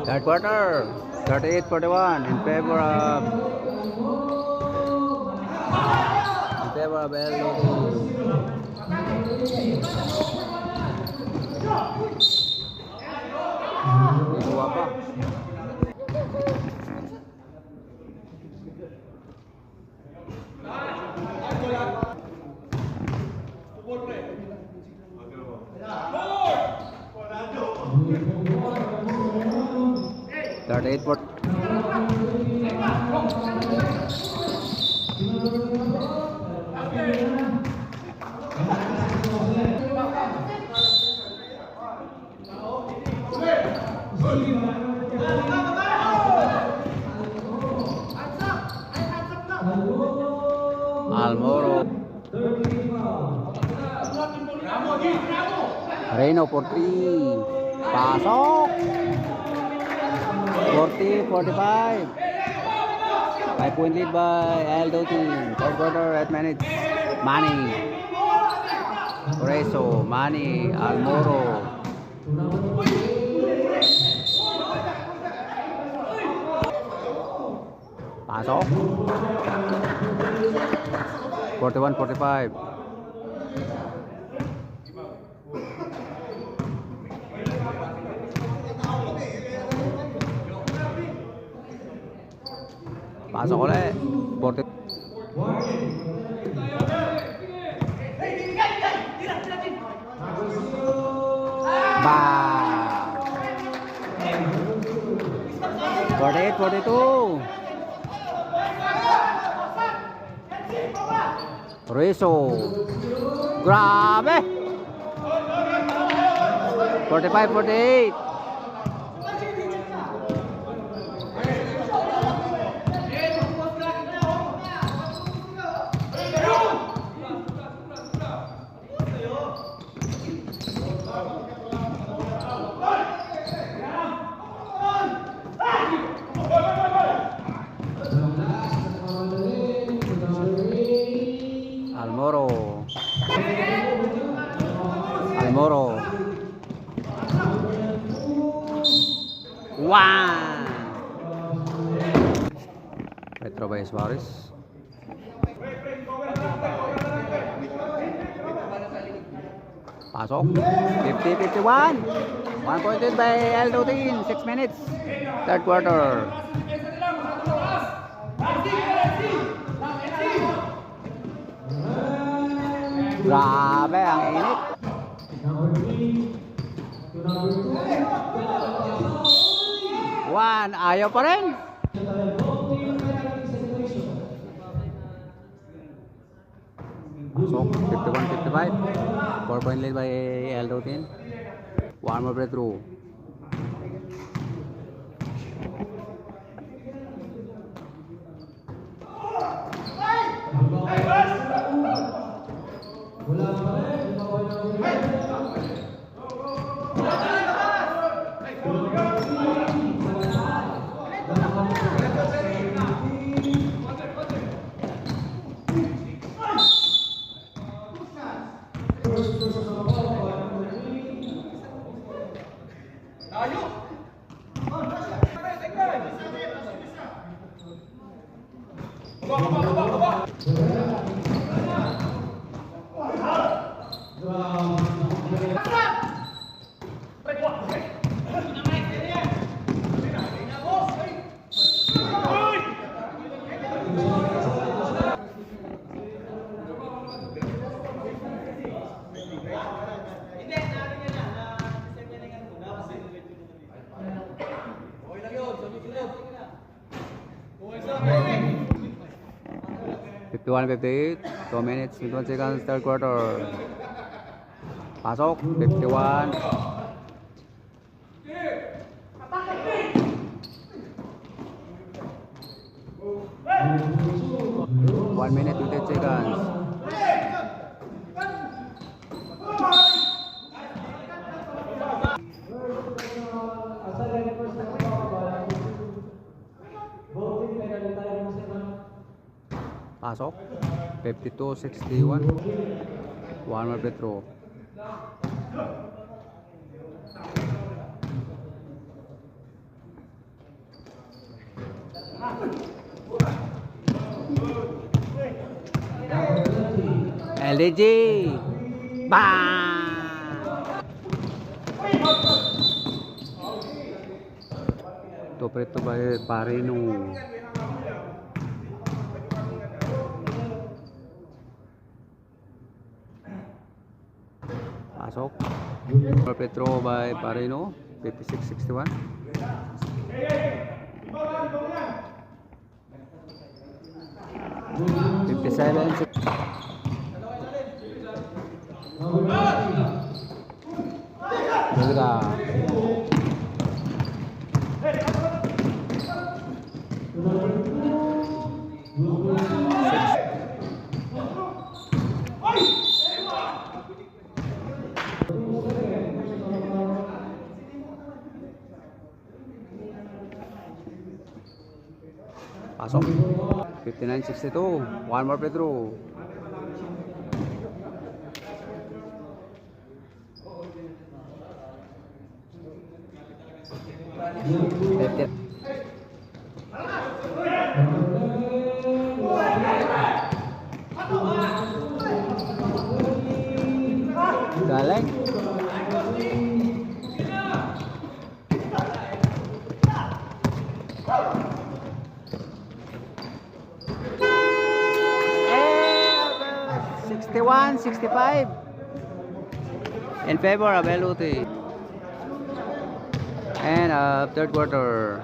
Third quarter, 38-41 in favor of LOD. Dua pa. Third 8 Almoro. Reno for 3. Pasok. 40-45. 5-point lead by Aldo team. Third quarter at minutes. Manny. Reso. Manny. Almoro. Pasok. 41-45. Pasok ulit. 40. Bah. 48-42. Reso. Grabe. 45-48. Almoro. Wow. Retro by Suarez. Pasok. 50-51. 1 point lead by Aldo team. 6 minutes. Third quarter. Grabe ang init. One, ayaw pa rin. Pasok, 51-55. 4 point lead by Aldo team. One more breakthrough. Fifty-one, 58, 2 minutes, 21 seconds, third quarter. Pasok, 51. One minute, 28 seconds. Pasok, 52-61. One more free throw. LDG. Bang! Ito preto ba pare nung pasok. Petro by Parino 56-61. 57. Belga. Pasok. 59-62. One more Pedro. Galing. Eh, 61-65 in favor of LUT. And third quarter.